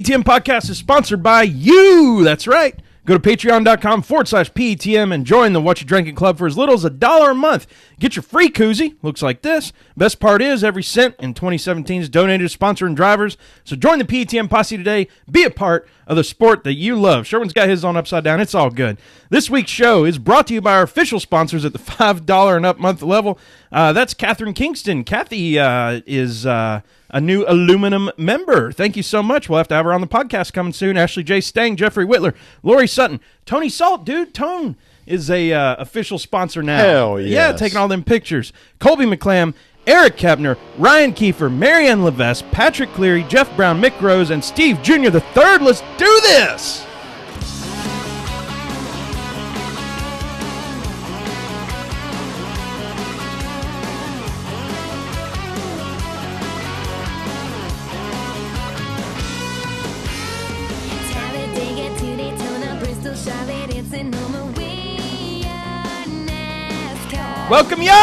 PETM Podcast is sponsored by you. That's right. Go to patreon.com/PETM and join the What You Drinking Club for as little as $1 a month. Get your free koozie. Looks like this. Best part is every cent in 2017 is donated to sponsoring drivers. So join the PETM posse today. Be a part of the sport that you love. Sherwin's got his on upside down. It's all good. This week's show is brought to you by our official sponsors at the $5 and up month level. That's Catherine Kingston. Kathy is a new aluminum member. Thank you so much. We'll have to have her on the podcast coming soon. Ashley J. Stang, Jeffrey Whitler, Lori Sutton, Tony Salt, dude. Tone is a official sponsor now. Hell yes. Yeah, taking all them pictures. Colby McClam, Eric Kepner, Ryan Kiefer, Marianne Levesque, Patrick Cleary, Jeff Brown, Mick Rose, and Steve Jr. the third. Let's do this! Welcome, y'all!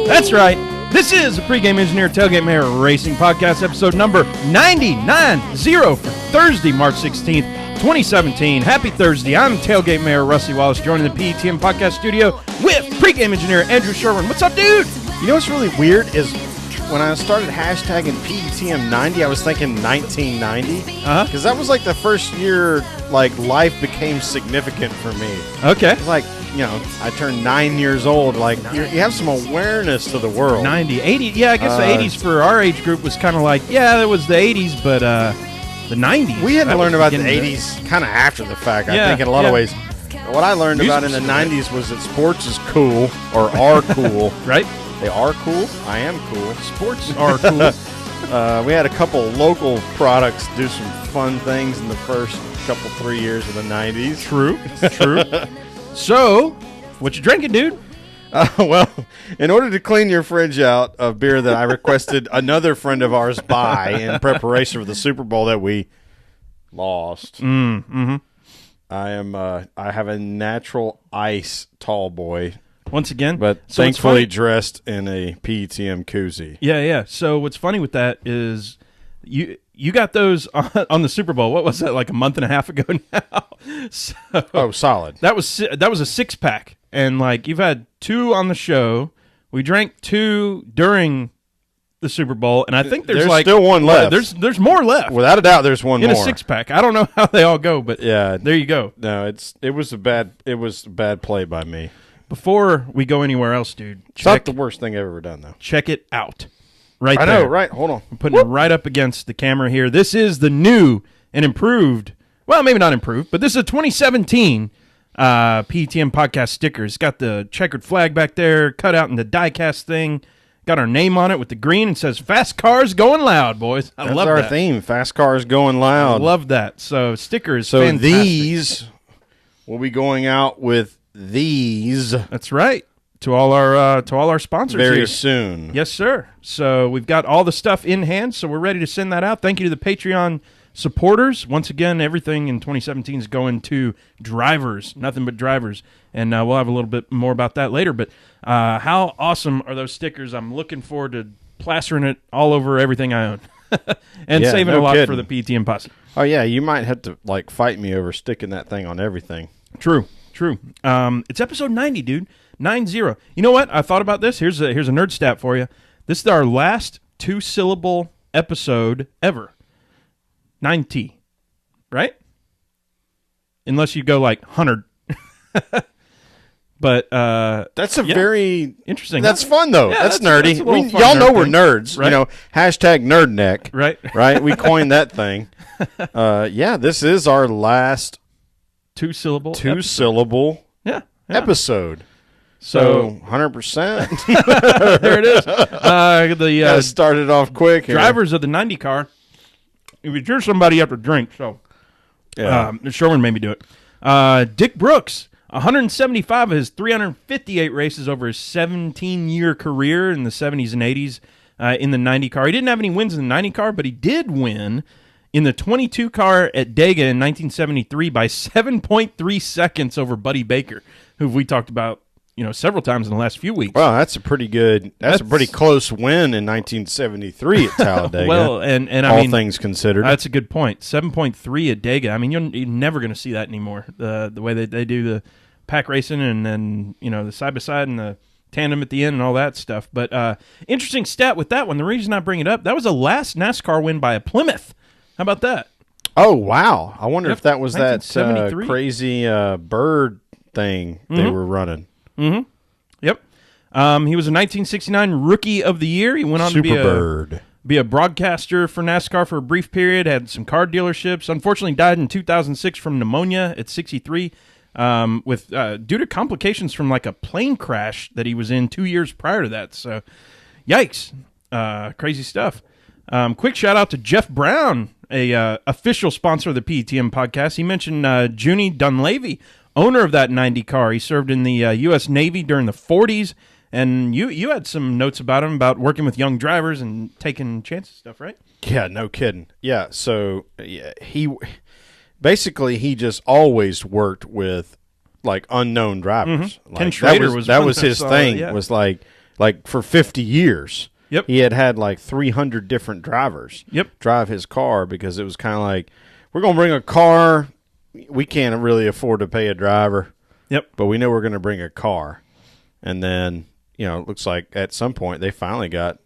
That's right. This is the Pregame Engineer Tailgate Mayor Racing Podcast, episode number 99-0 for Thursday, March 16th, 2017. Happy Thursday. I'm Tailgate Mayor Rusty Wallace, joining the PETM Podcast studio with Pregame Engineer Andrew Sherwin. What's up, dude? You know what's really weird is when I started hashtagging PETM 90, I was thinking 1990. Because that was like the first year like life became significant for me. Okay. It's like, you know, I turned 9 years old. Like, you have some awareness to the world. 90, 80. Yeah, I guess the 80s for our age group was kind of like, yeah, it was the 80s, but the 90s. We had to learn about the 80s kind of after the fact, I think, in a lot of ways. What I learned about in the 90s was that sports is cool, or are cool. Right? They are cool. I am cool. Sports are cool. We had a couple local products do some fun things in the first couple 3 years of the 90s. True. So, what you drinking, dude? Well, in order to clean your fridge out of beer that I requested another friend of ours buy in preparation for the Super Bowl that we lost, I have a natural ice tall boy. Once again, but so thankfully dressed in a PETM koozie. Yeah. So what's funny with that is you got those on the Super Bowl. What was that, like a month and a half ago now? So, solid. That was a 6-pack, and like you've had 2 on the show. We drank 2 during the Super Bowl, and I think there's like still one left. There's more left. Without a doubt, there's one in more. In a 6-pack. I don't know how they all go, but yeah, there you go. No, it was a bad play by me. Before we go anywhere else, dude, it's not the worst thing I've ever done, though. Check it out. Right there. I know, right? Hold on. I'm putting it right up against the camera here. This is the new and improved, well, maybe not improved, but this is a 2017 PETM Podcast sticker. It's got the checkered flag back there, cut out in the die-cast thing. Got our name on it with the green and says, Fast Cars Going Loud, boys. I love that. That's our theme, Fast Cars Going Loud. I love that. So sticker is fantastic. These will be going out with these. That's right. To all our sponsors very here. soon. Yes, sir. So we've got all the stuff in hand, so we're ready to send that out. Thank you to the Patreon supporters. Once again, everything in 2017 is going to drivers, nothing but drivers. And we'll have a little bit more about that later. But how awesome are those stickers? I'm looking forward to plastering it all over everything I own. And saving a lot for the PETM posse. Oh, yeah. You might have to like fight me over sticking that thing on everything. True. It's episode 90, dude. 90. You know what? I thought about this. Here's a nerd stat for you. This is our last 2-syllable episode ever. 90. Right? Unless you go like 100. But that's a very interesting. That's fun though. Yeah, that's nerdy. Y'all know we're nerds. Right? You know, hashtag nerd neck. Right. We coined that thing. This is our last 2-syllable episode. So 100%. There it is. Gotta start it off quick. Drivers of the 90 car. If you're somebody you have to drink, so Sherwin made me do it. Dick Brooks, 175 of his 358 races over his 17-year career in the 70s and 80s in the 90 car. He didn't have any wins in the 90 car, but he did win in the 22 car at Dega in 1973 by 7.3 seconds over Buddy Baker, who we talked about several times in the last few weeks. Well, that's a pretty good. That's a pretty close win in 1973 at Talladega. Well, and I all mean, things considered, that's a good point. 7.3 at Dega. I mean, you're never going to see that anymore. The way they do the pack racing and then the side by side and the tandem at the end and all that stuff. But interesting stat with that one. The reason I bring it up, that was the last NASCAR win by a Plymouth. How about that? Oh wow! I wonder if that was that 1973. crazy bird thing they were running. Mm-hmm. Yep. He was a 1969 Rookie of the Year. He went on to be a broadcaster for NASCAR for a brief period. Had some car dealerships. Unfortunately, died in 2006 from pneumonia at 63. With due to complications from like a plane crash that he was in 2 years prior to that. So, yikes, crazy stuff. Quick shout out to Jeff Brown, a official sponsor of the PETM podcast. He mentioned Junie Dunleavy, owner of that 90 car. He served in the U.S. Navy during the 40s, and you had some notes about him about working with young drivers and taking chances stuff, right? Yeah, no kidding. Yeah, so he just always worked with like unknown drivers. Mm-hmm. Like, Ken Schrader was his thing. Was like for 50 years. Yep. He had like 300 different drivers. Yep. Drive his car because it was kind of like, we're going to bring a car. We can't really afford to pay a driver. Yep. But we know we're going to bring a car. And then, it looks like at some point they finally got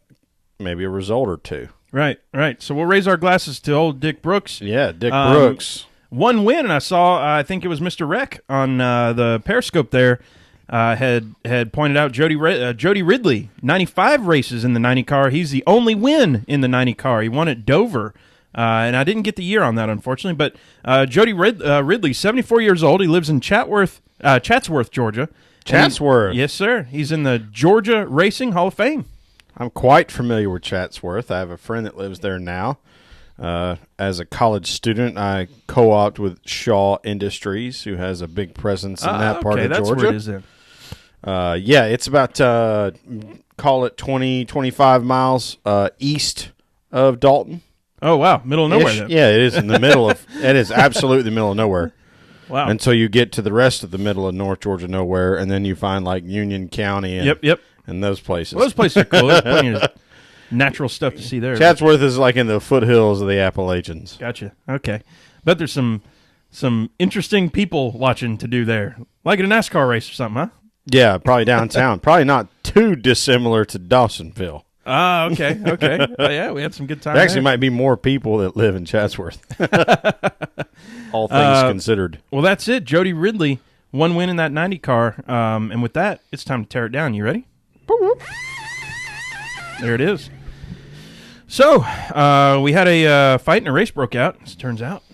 maybe a result or two. Right. So we'll raise our glasses to old Dick Brooks. Yeah, Dick Brooks. One win, and I saw, I think it was Mr. Rec on the Periscope there, had pointed out Jody Ridley, 95 races in the 90 car. He's the only win in the 90 car. He won at Dover, and I didn't get the year on that, unfortunately. But Jody Ridley, 74 years old. He lives in Chatsworth, Georgia. Chatsworth. Yes, sir. He's in the Georgia Racing Hall of Fame. I'm quite familiar with Chatsworth. I have a friend that lives there now. As a college student, I co-opt with Shaw Industries, who has a big presence in that part of that's Georgia. Where it is then. Yeah, it's about, call it 20, 25 miles east of Dalton. Oh, wow. Middle of nowhere then. Yeah, it is in the middle of – it is absolutely the middle of nowhere. Wow. Until you get to the rest of the middle of North Georgia nowhere, and then you find like Union County and those places. Well, those places are cool. There's plenty of natural stuff to see there. Chatsworth is like in the foothills of the Appalachians. Gotcha. Okay. Bet there's some interesting people watching to do there. Like at a NASCAR race or something, huh? Yeah, probably downtown. Probably not too dissimilar to Dawsonville. Ah, okay. Oh, yeah, we had some good time. There actually there. might be more people that live in Chatsworth. All things considered. Well, that's it. Jody Ridley, one win in that 90 car. And with that, it's time to tear it down. You ready? There it is. So, we had a fight and a race broke out, as it turns out,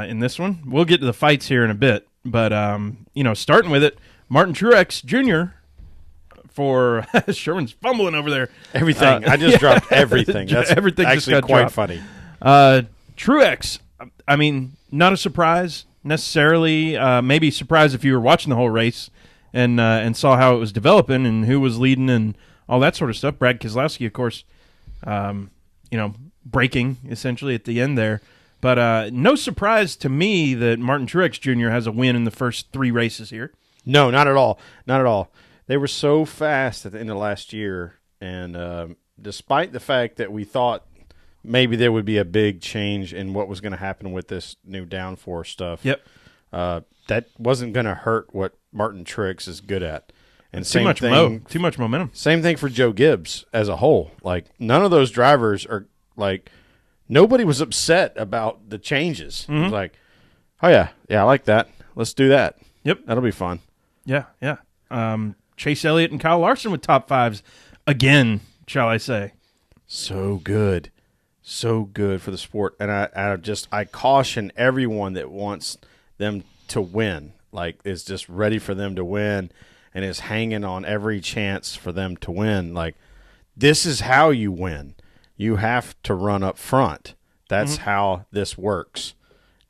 in this one. We'll get to the fights here in a bit. But, starting with it, Martin Truex Jr. for Sherman's fumbling over there. Everything. I just dropped everything. That's everything actually just got quite dropped. funny. Truex, I mean, not a surprise necessarily. Maybe surprised if you were watching the whole race and saw how it was developing and who was leading and all that sort of stuff. Brad Keselowski, of course, breaking essentially at the end there. But no surprise to me that Martin Truex Jr. has a win in the first three races here. No, not at all. Not at all. They were so fast at the end of last year, and despite the fact that we thought maybe there would be a big change in what was going to happen with this new downforce stuff, that wasn't going to hurt what Martin Truex is good at. And too much momentum. Same thing for Joe Gibbs as a whole. Like, none of those drivers are like, nobody was upset about the changes. Mm-hmm. It was like, oh yeah, I like that. Let's do that. Yep, that'll be fun. Yeah. Chase Elliott and Kyle Larson with top fives again, shall I say. So good for the sport. And I caution everyone that wants them to win, like is just ready for them to win and is hanging on every chance for them to win. Like, this is how you win. You have to run up front. That's how this works.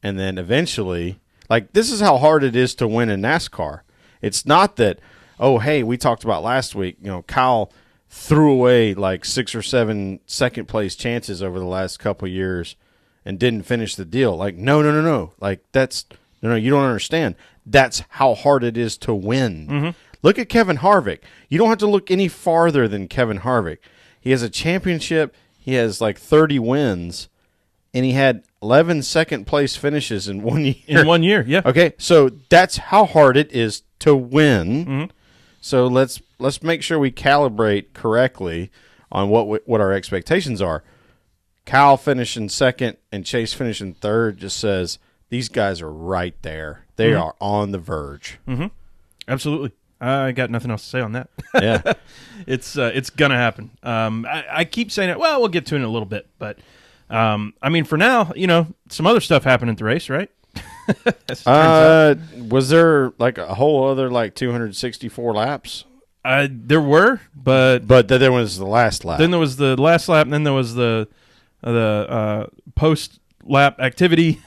And then eventually, like, this is how hard it is to win in NASCAR. It's not that, oh, hey, we talked about last week, Kyle threw away like 6 or 7 second-place chances over the last couple of years and didn't finish the deal. Like, no. Like, you don't understand. That's how hard it is to win. Look at Kevin Harvick. You don't have to look any farther than Kevin Harvick. He has a championship. He has like 30 wins, and he had 11 second-place finishes in 1 year. In 1 year, yeah. Okay, so that's how hard it is to win. Mm-hmm. So let's make sure we calibrate correctly on what our expectations are. Kyle finishing second and Chase finishing third just says these guys are right there. They are on the verge. Mm-hmm. Absolutely. I got nothing else to say on that. Yeah. It's going to happen. I keep saying it. Well, we'll get to it in a little bit. But, I mean, for now, some other stuff happened at the race, right? Was there like a whole other like 264 laps? There were, but then was the last lap. Then there was the last lap, and then there was the post lap activity.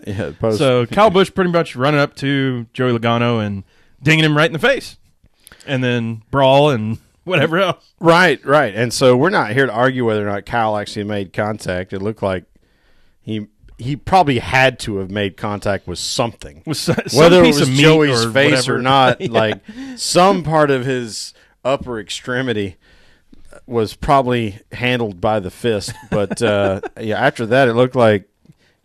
Yeah, so Kyle Busch pretty much running up to Joey Logano and dinging him right in the face, and then brawl and whatever else. Right. And so we're not here to argue whether or not Kyle actually made contact. It looked like he probably had to have made contact with something, whether it was Joey's face or not. Yeah. Like some part of his upper extremity was probably handled by the fist. But after that, it looked like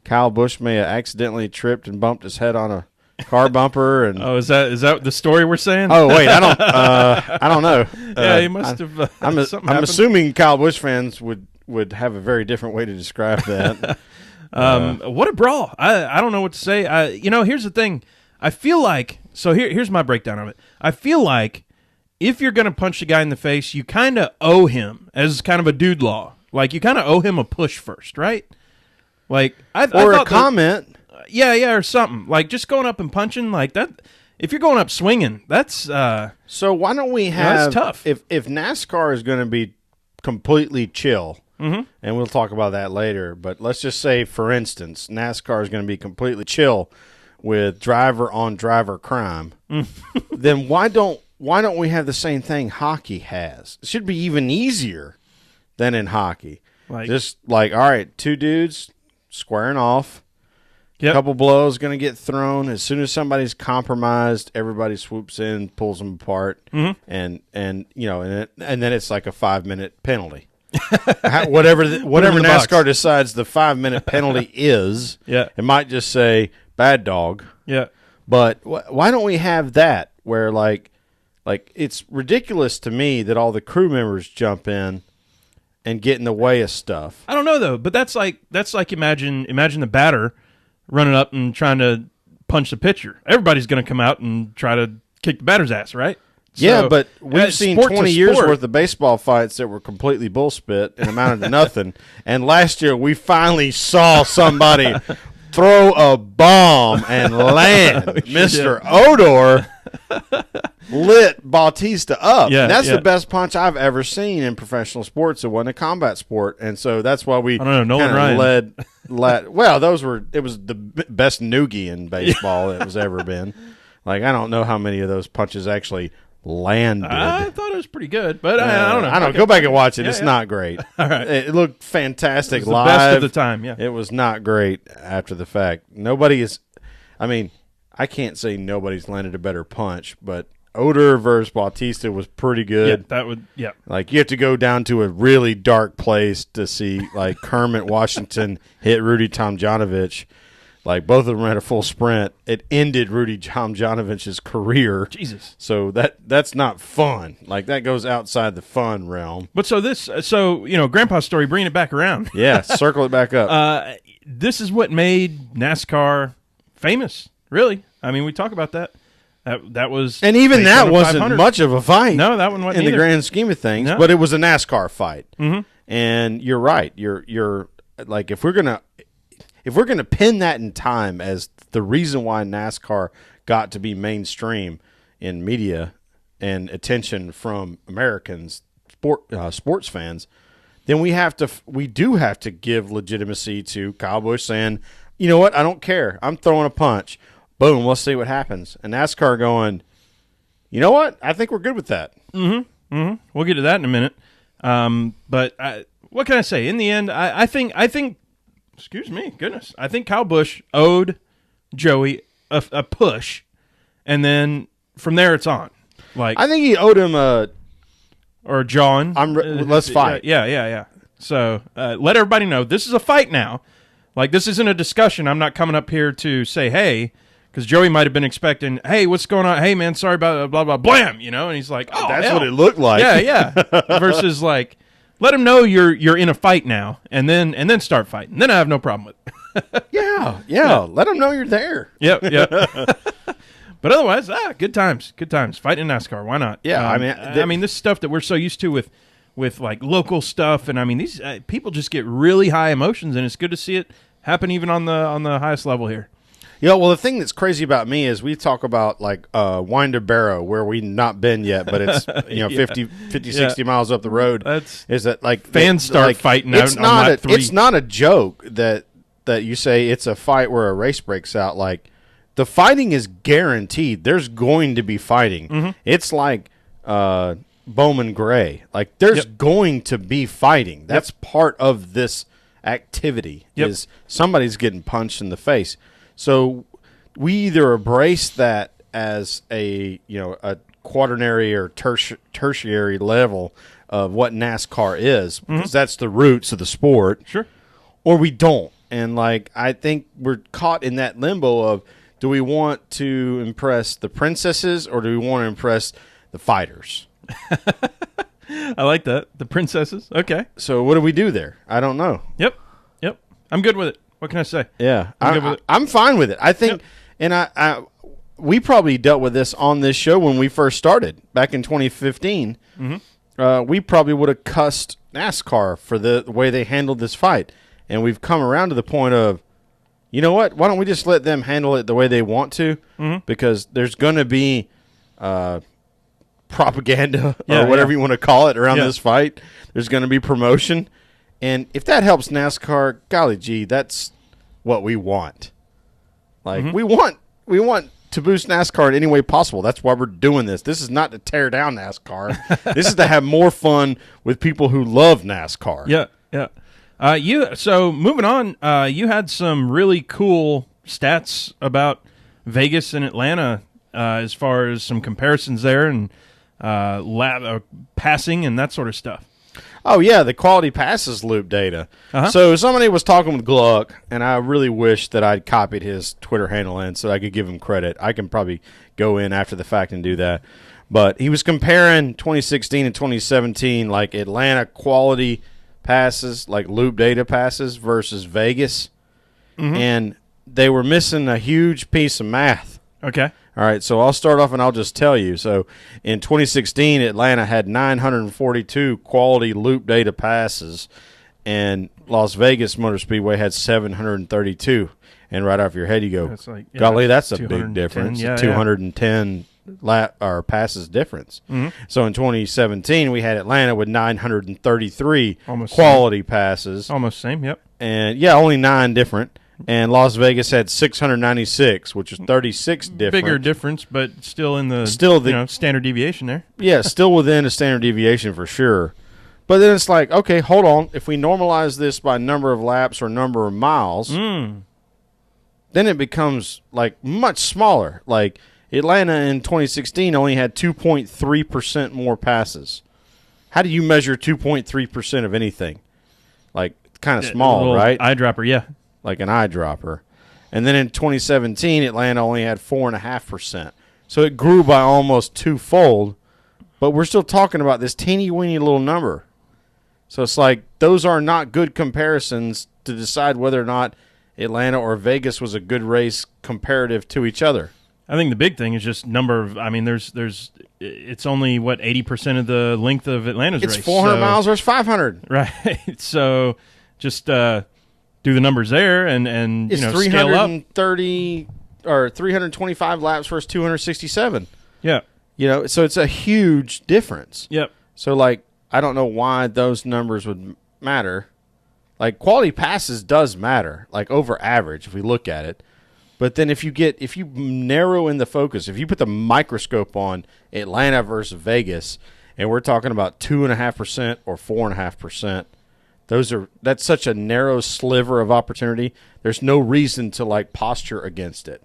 Kyle Busch may have accidentally tripped and bumped his head on a car bumper. And is that the story we're saying? Oh wait, I don't know. Yeah, he must have. I'm assuming Kyle Busch fans would have a very different way to describe that. What a brawl! I don't know what to say. Here's the thing. I feel like here's my breakdown of it. I feel like if you're going to punch the guy in the face, you kind of owe him as kind of a dude law. Like you kind of owe him a push first, right? Like I thought a comment. Yeah, or something. Like just going up and punching like that. If you're going up swinging, that's so. Why don't we have? That's tough. If NASCAR is going to be completely chill. Mm-hmm. And we'll talk about that later. But let's just say, for instance, NASCAR is going to be completely chill with driver-on-driver crime. Then why don't we have the same thing hockey has? It should be even easier than in hockey. Just like, all right, two dudes squaring off. Yep. A couple blows going to get thrown. As soon as somebody's compromised, everybody swoops in, pulls them apart, and then it's like a 5-minute penalty. Whatever NASCAR decides the 5-minute penalty is, it might just say bad dog. Yeah, but why don't we have that where like it's ridiculous to me that all the crew members jump in and get in the way of stuff. I don't know though, but that's like imagine the batter running up and trying to punch the pitcher. Everybody's going to come out and try to kick the batter's ass, right? Yeah, but we've seen 20 years worth of baseball fights that were completely bullspit and amounted to nothing. And last year we finally saw somebody throw a bomb and land. Mr. Odor lit Bautista up. Yeah, that's the best punch I've ever seen in professional sports. It wasn't a combat sport, and so that's why we Nolan Ryan led. Well, it was the best noogie in baseball it was ever been. Like I don't know how many of those punches actually landed. I thought it was pretty good, but I don't know. I don't know. Go back and watch it. Yeah, it's not great. All right. It looked fantastic it was live. The best of the time, yeah. It was not great after the fact. Nobody is – I mean, I can't say nobody's landed a better punch, but Odor versus Bautista was pretty good. Yeah. Like you have to go down to a really dark place to see like Kermit Washington hit Rudy Tomjanovich. Like both of them had a full sprint. It ended Rudy Tomjanovich's career. Jesus. So that's not fun. Like that goes outside the fun realm. But Grandpa's story, bringing it back around. Yeah, circle it back up. This is what made NASCAR famous, really. I mean, we talk about that. That was, and even that wasn't much of a fight. No, that one wasn't in the grand scheme of things. No. But it was a NASCAR fight. Mm-hmm. And you're right. You're like if we're gonna pin that in time as the reason why NASCAR got to be mainstream in media and attention from Americans, sports fans, then we do have to give legitimacy to Kyle Busch saying, you know what, I don't care. I'm throwing a punch. Boom, let's see what happens. And NASCAR going, you know what, I think we're good with that. Mm-hmm. Mm-hmm. We'll get to that in a minute. But what can I say? In the end, I think. Excuse me, goodness. I think Kyle Busch owed Joey a push, and then from there it's on. Like, I think he owed him a or John. Let's fight. Yeah. So let everybody know this is a fight now. Like, this isn't a discussion. I'm not coming up here to say, hey, because Joey might have been expecting, hey, what's going on? Hey, man, sorry about blah, blah, blam, and he's like, oh, that's hell. what it looked like. Yeah. Versus, like, let him know you're in a fight now, and then start fighting. Then I have no problem with it. Yeah. Let him know you're there. Yep. But otherwise, good times. Fighting in NASCAR, why not? Yeah, I mean, this stuff that we're so used to with like local stuff, and I mean, these people just get really high emotions, and it's good to see it happen even on the highest level here. Yeah, well, the thing that's crazy about me is we talk about like Winder Barrow, where we've not been yet, but it's 50, 60 miles up the road. Is that like fans start fighting? It's not a joke that you say it's a fight where a race breaks out. Like, the fighting is guaranteed. There's going to be fighting. Mm-hmm. It's like Bowman Gray. Like, there's going to be fighting. That's part of this activity. Is somebody's getting punched in the face. So we either embrace that as a quaternary or tertiary level of what NASCAR is, because that's the roots of the sport. Sure. Or we don't. And like, I think we're caught in that limbo of, do we want to impress the princesses or do we want to impress the fighters? I like that. The princesses. Okay. So what do we do there? I don't know. Yep. I'm good with it. What can I say? Yeah, I'm fine with it. I think, and we probably dealt with this on this show when we first started back in 2015. We probably would have cussed NASCAR for the way they handled this fight, and we've come around to the point of, you know what? Why don't we just let them handle it the way they want to? Because there's going to be propaganda or whatever you want to call it around this fight. There's going to be promotion. And if that helps NASCAR, golly gee, that's what we want. Like, we want to boost NASCAR in any way possible. That's why we're doing this. This is not to tear down NASCAR. This is to have more fun with people who love NASCAR. Yeah. So moving on, you had some really cool stats about Vegas and Atlanta as far as some comparisons there and passing and that sort of stuff. Oh, yeah, the quality passes loop data. So somebody was talking with Gluck, and I really wish that I'd copied his Twitter handle in so I could give him credit. I can probably go in after the fact and do that. But he was comparing 2016 and 2017, like Atlanta quality passes, like loop data passes versus Vegas. And they were missing a huge piece of math. Okay. All right, so I'll start off and I'll just tell you. So in 2016, Atlanta had 942 quality loop data passes, and Las Vegas Motor Speedway had 732. And right off your head, you go, that's like, golly, that's a big difference. 210 passes difference. So in 2017, we had Atlanta with 933 quality passes. Almost same, yep. And, only 9 different. And Las Vegas had 696, which is 36 different. Bigger difference, but still in the standard deviation there. Yeah, still within a standard deviation for sure. But then it's like, okay, hold on. If we normalize this by number of laps or number of miles, then it becomes like much smaller. Like Atlanta in 2016 only had 2.3% more passes. How do you measure 2.3% of anything? Like, kind of small, right? Eyedropper, yeah. Like an eyedropper. And then in 2017, Atlanta only had 4.5%. So it grew by almost twofold, but we're still talking about this teeny-weeny little number. So it's like those are not good comparisons to decide whether or not Atlanta or Vegas was a good race comparative to each other. I think the big thing is just number of. I mean, it's only 80% of the length of Atlanta's race. It's 400 miles versus 500, right? So just do the numbers there and it's scale up. 330 or 325 laps versus 267. Yeah, so it's a huge difference. Yep. So like, I don't know why those numbers would matter. Like, quality passes does matter, like over average if we look at it. But then if you narrow in the focus, if you put the microscope on Atlanta versus Vegas, and we're talking about 2.5% or 4.5%, that's such a narrow sliver of opportunity. There's no reason to like posture against it.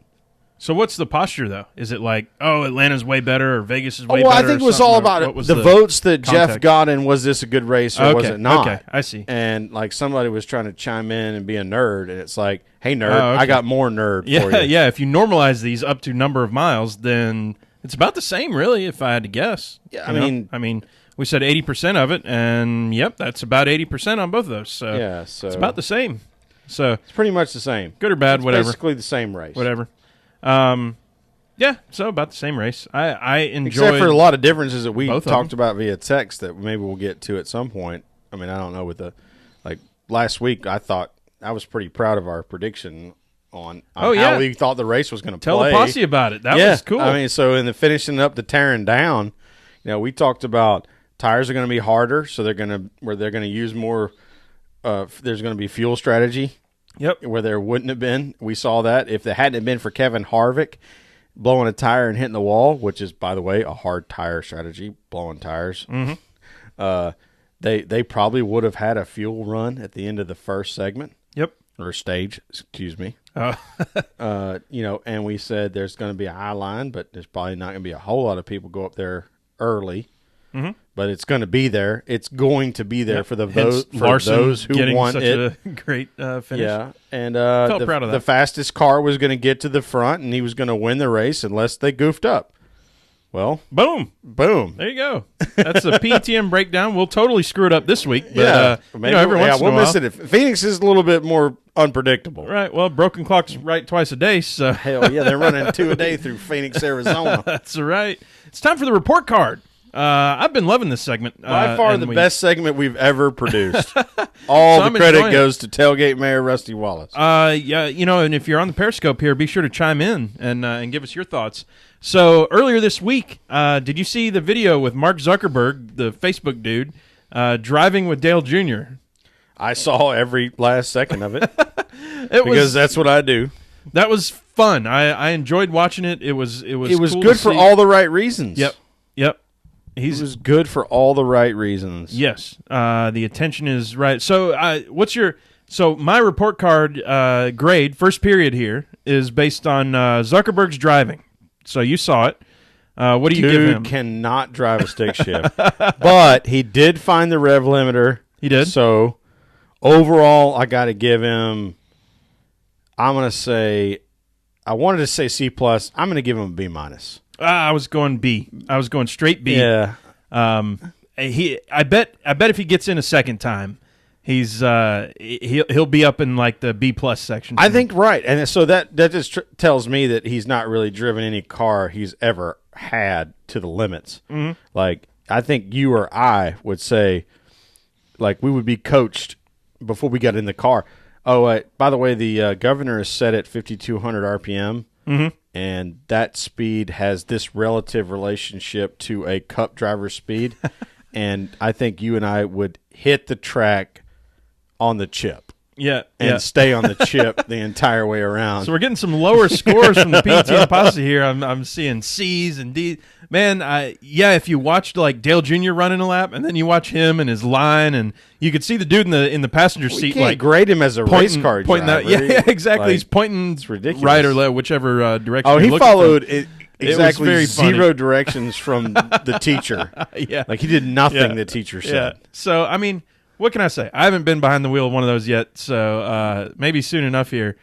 So what's the posture, though? Is it like, oh, Atlanta's way better or Vegas is way well, better? I think it was all about it. The votes that context? Jeff got in, was this a good race or was it not? Okay, I see. And like somebody was trying to chime in and be a nerd, and it's like, hey, nerd, okay. I got more nerd for you. Yeah, if you normalize these up to number of miles, then it's about the same, really, if I had to guess. Yeah, I mean, we said 80% of it, and yep, that's about 80% on both of those. So yeah, so it's about the same. So it's pretty much the same. Good or bad, it's whatever. Basically the same race. Whatever. Yeah, so about the same race. I enjoyed, except for a lot of differences that we both talked about via text that maybe we'll get to at some point. I mean, I don't know. With the last week, I thought I was pretty proud of our prediction on how we thought the race was going to play. Tell the posse about it. That was cool. I mean, so in the finishing up the tearing down, we talked about tires are going to be harder, so they're going to use more. There's going to be fuel strategy. Yep. Where there wouldn't have been. We saw that if it hadn't been for Kevin Harvick blowing a tire and hitting the wall, which is, by the way, a hard tire strategy, blowing tires. Mm-hmm. They probably would have had a fuel run at the end of the first segment. Yep. Or stage, excuse me. Oh. And we said there's going to be a high line, but there's probably not going to be a whole lot of people go up there early. Mm-hmm. But it's going to be there. It's going to be there for those who getting want such it. A great finish. Yeah, and felt proud of that. The fastest car was going to get to the front, and he was going to win the race unless they goofed up. Well, boom. There you go. That's a PETM breakdown. We'll totally screw it up this week. But, maybe every once in a we'll while. miss it. Phoenix is a little bit more unpredictable. Right. Well, broken clock's right twice a day. So hell yeah, they're running 2 a day through Phoenix, Arizona. That's right. It's time for the report card. I've been loving this segment. By far the best segment we've ever produced. All the credit goes to Tailgate Mayor Rusty Wallace. Yeah, and if you're on the Periscope here, be sure to chime in and give us your thoughts. So earlier this week, did you see the video with Mark Zuckerberg, the Facebook dude, driving with Dale Jr.? I saw every last second of it. Because that's what I do. That was fun. I enjoyed watching it. It was cool good for all the right reasons. Yep. He was good for all the right reasons. Yes. The attention is right. So my report card grade, first period here, is based on Zuckerberg's driving. So you saw it. What do you give him? Dude cannot drive a stick shift. But he did find the rev limiter. He did. So overall, I got to give him, I wanted to say C+. I'm going to give him a B-. I was going B. I was going straight B. Yeah. I bet if he gets in a second time, he'll be up in like the B+ section. I think right, and so that just tells me that he's not really driven any car he's ever had to the limits. Mm-hmm. Like I think you or I would say, like we would be coached before we got in the car. Oh, by the way, the governor is set at 5,200 RPM. Mm-hmm. And that speed has this relative relationship to a cup driver's speed. And I think you and I would hit the track on the chip. Yeah. And stay on the chip the entire way around. So we're getting some lower scores from the PETM posse here. I'm seeing C's and D's. Man, if you watched like Dale Jr. running a lap, and then you watch him and his line, and you could see the dude in the passenger seat, can't grade him as a race car pointing driver. Yeah, exactly. Like, he's pointing it's ridiculous. Right or left, whichever direction. Oh, he followed exactly very zero directions from the teacher. Yeah, like he did nothing the teacher said. Yeah. So I mean, what can I say? I haven't been behind the wheel of one of those yet, so maybe soon enough here.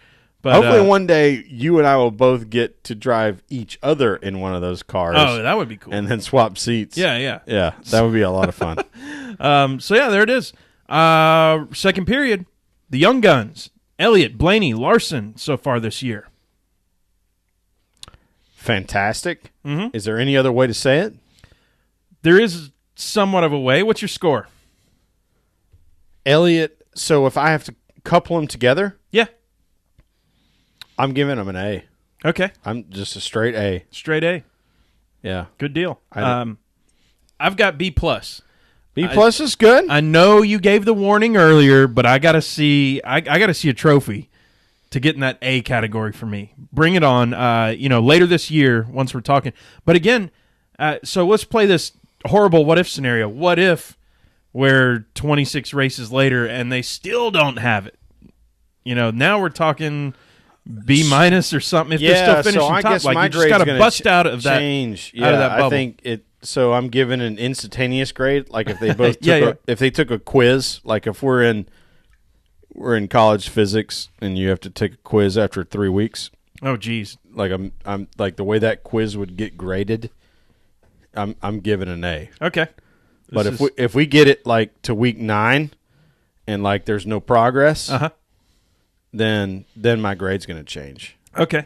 But hopefully one day you and I will both get to drive each other in one of those cars. Oh, that would be cool. And then swap seats. Yeah. Yeah, that would be a lot of fun. So, there it is. Second period, the Young Guns, Elliott, Blaney, Larson so far this year. Fantastic. Mm-hmm. Is there any other way to say it? There is somewhat of a way. What's your score? Elliott, so if I have to couple them together? Yeah. I'm giving them an A. Okay. I'm just a straight A. Straight A. Yeah. Good deal. I've got B+. B+ is good. I know you gave the warning earlier, but I gotta see a trophy to get in that A category for me. Bring it on. Later this year once we're talking. But again, so let's play this horrible what if scenario. What if we're 26 races later and they still don't have it? Now we're talking B- or something if they're still finishing so I top. guess Like my you just got to grade's bust gonna out of that. change. Out of that bubble. I think it. So I'm giving an instantaneous grade. Like if they both Yeah, if they took a quiz, like if we're in college physics and you have to take a quiz after 3 weeks. Oh, geez. Like I'm like the way that quiz would get graded. I'm giving an A. Okay. But if we get it like to week 9 and like there's no progress, then my grade's going to change. Okay.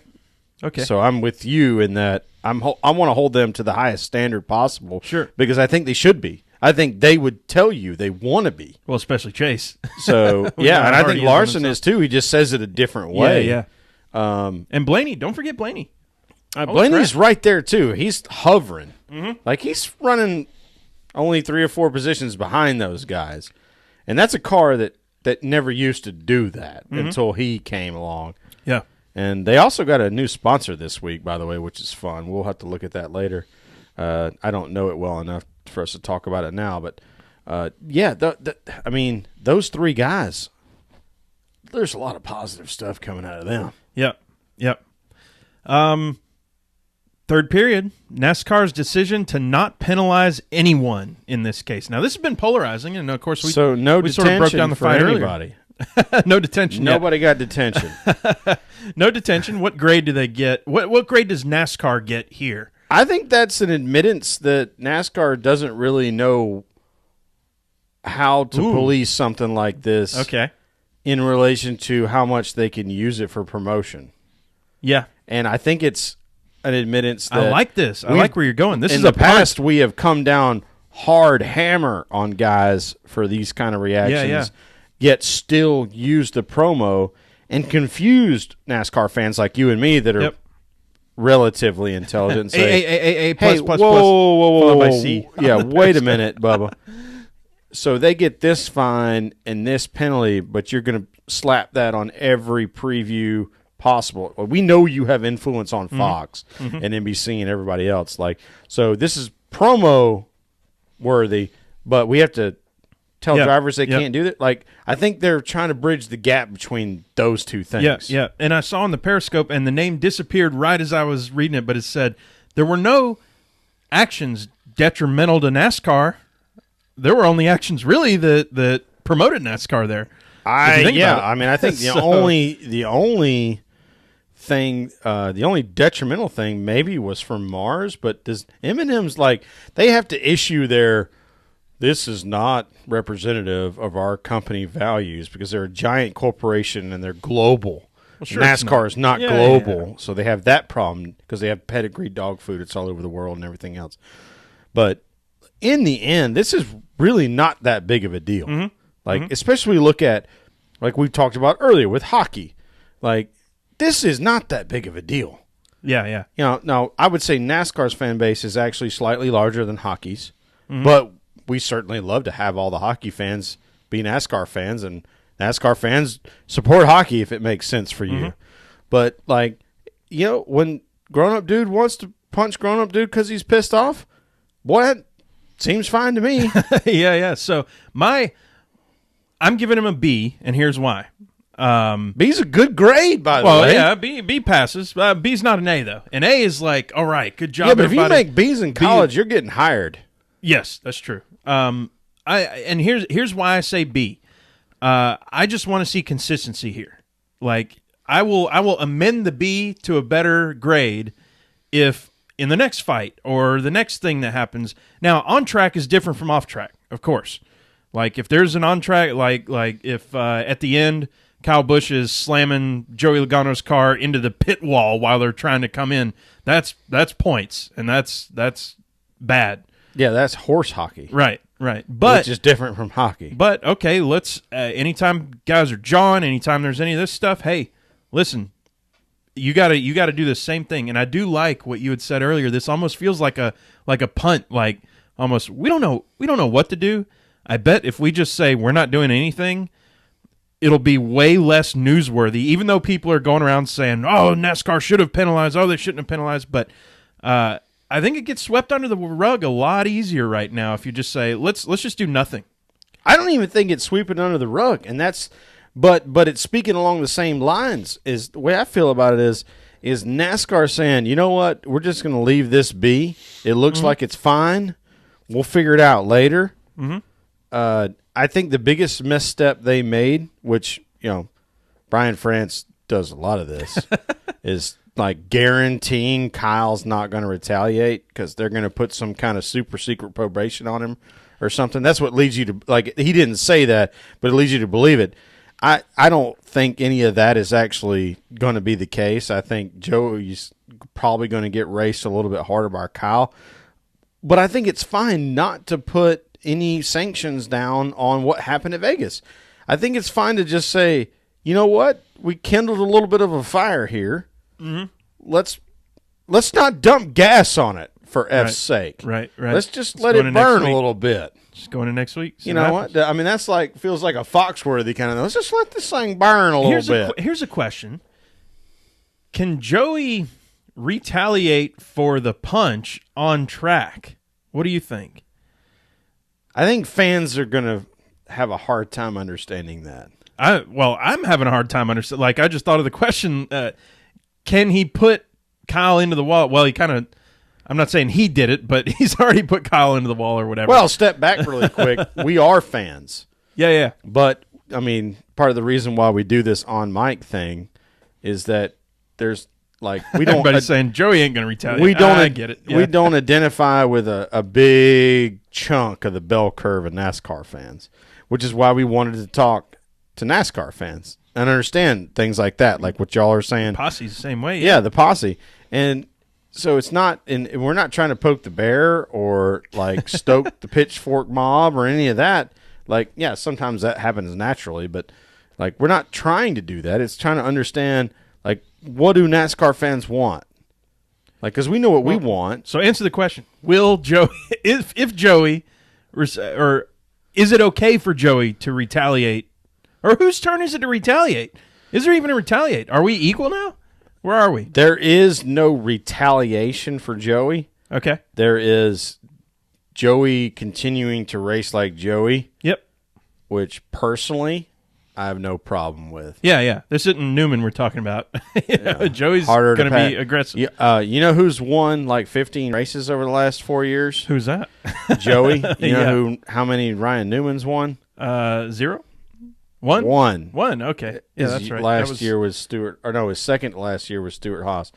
So I'm with you in that I want to hold them to the highest standard possible. Sure. Because I think they should be. I think they would tell you they want to be. Well, especially Chase. So yeah, and I think Larson is too. He just says it a different way. Yeah. And Blaney, don't forget Blaney. Blaney's right there too. He's hovering. Mm-hmm. Like he's running only 3 or 4 positions behind those guys. And that's a car that never used to do that until he came along. Yeah. And they also got a new sponsor this week, by the way, which is fun. We'll have to look at that later. I don't know it well enough for us to talk about it now. But, I mean, those 3 guys, there's a lot of positive stuff coming out of them. Yep. Third period, NASCAR's decision to not penalize anyone in this case. Now, this has been polarizing, and of course, we sort of broke down the fight anybody. Earlier. No detention. Nobody got detention. No detention. What grade do they get? What grade does NASCAR get here? I think that's an admittance that NASCAR doesn't really know how to police something like this. Okay. In relation to how much they can use it for promotion. Yeah. And I think it's an admittance that I like this. I like where you're going. This is in the past we have come down hard hammer on guys for these kind of reactions, yet still used the promo and confused NASCAR fans like you and me that are relatively intelligent and say, A plus hey, plus whoa, plus, whoa, followed by C. Yeah, wait a minute, Bubba. So they get this fine and this penalty, but you're going to slap that on every preview possible. Well, we know you have influence on Fox and NBC and everybody else. Like, so this is promo worthy, but we have to tell drivers they can't do that. Like, I think they're trying to bridge the gap between those two things. Yeah. And I saw in the Periscope, and the name disappeared right as I was reading it, but it said there were no actions detrimental to NASCAR. There were only actions really that promoted NASCAR there. I mean, I think the only detrimental thing maybe was from Mars, but does M&M's like they have to issue this is not representative of our company values because they're a giant corporation and they're global. Well, sure NASCAR is not global, so they have that problem because they have pedigree dog food. It's all over the world and everything else. But in the end, this is really not that big of a deal. Especially look at, like we talked about earlier with hockey. Like, this is not that big of a deal. Yeah. You know, now I would say NASCAR's fan base is actually slightly larger than hockey's, but we certainly love to have all the hockey fans be NASCAR fans, and NASCAR fans support hockey if it makes sense for you. But, like, you know, when grown-up dude wants to punch grown-up dude because he's pissed off, boy, that seems fine to me. Yeah. So I'm giving him a B, and here's why. B's a good grade, by the way. Well, yeah, B passes. B's not an A, though. An A is like, all right, good job, but everybody. if you make B's in college, you're getting hired. Yes, that's true. And here's why I say B. I just want to see consistency here. Like, I will amend the B to a better grade if in the next fight or the next thing that happens. Now, on track is different from off track, of course. Like, if there's an on track, like if at the end Kyle Busch is slamming Joey Logano's car into the pit wall while they're trying to come in, that's points, and that's bad. Yeah, that's horse hockey. Right. But which is different from hockey. But okay, let's anytime guys are jawing, anytime there's any of this stuff, hey, listen, you gotta do the same thing. And I do like what you had said earlier. This almost feels like a punt, like almost we don't know what to do. I bet if we just say we're not doing anything, it'll be way less newsworthy, even though people are going around saying, oh, NASCAR should have penalized, oh, they shouldn't have penalized. But I think it gets swept under the rug a lot easier right now if you just say, let's just do nothing. I don't even think it's sweeping under the rug, and that's But it's speaking along the same lines. Is the way I feel about it is NASCAR saying, you know what, we're just going to leave this be. It looks like it's fine. We'll figure it out later. I think the biggest misstep they made, which Brian France does a lot of this, is like guaranteeing Kyle's not going to retaliate because they're going to put some kind of super secret probation on him or something. That's what leads you to, like, he didn't say that, but it leads you to believe it. I don't think any of that is actually going to be the case. I think Joey's probably going to get raced a little bit harder by Kyle. But I think it's fine not to put any sanctions down on what happened at Vegas. I think it's fine to just say, you know what? We kindled a little bit of a fire here. Let's not dump gas on it for F's sake. Right. Let's just let it burn a little bit. Just going to next week. You know what? I mean, that's like feels like a Foxworthy kind of thing. Let's just let this thing burn a little bit. Here's a question. Can Joey retaliate for the punch on track? What do you think? I think fans are going to have a hard time understanding that. I'm having a hard time understanding. Like, I just thought of the question, can he put Kyle into the wall? Well, he kind of, I'm not saying he did it, but he's already put Kyle into the wall or whatever. Well, step back really quick. We are fans. Yeah. But, I mean, part of the reason why we do this on mic thing is that there's, like, we don't. Everybody's saying Joey ain't going to retaliate. We don't. I get it. Yeah. We don't identify with a big chunk of the bell curve of NASCAR fans, which is why we wanted to talk to NASCAR fans and understand things like that, like what y'all are saying. Posse's the same way. Yeah, the posse. And so it's not, and we're not trying to poke the bear or like stoke the pitchfork mob or any of that. Like, yeah, sometimes that happens naturally, but like we're not trying to do that. It's trying to understand, like, what do NASCAR fans want? Like, because we know what we want. So answer the question: will Joey, if Joey, or is it okay for Joey to retaliate? Or whose turn is it to retaliate? Is there even a retaliate? Are we equal now? Where are we? There is no retaliation for Joey. Okay. There is Joey continuing to race like Joey. Yep. Which, personally, I have no problem with. Yeah. This isn't Newman we're talking about. Joey's going to be aggressive. You know who's won like 15 races over the last 4 years? Who's that? Joey. You know how many Ryan Newman's won? 0? One. Okay. Yeah, that's right. Last year was Stuart, or no, his second last year was Stuart Haas.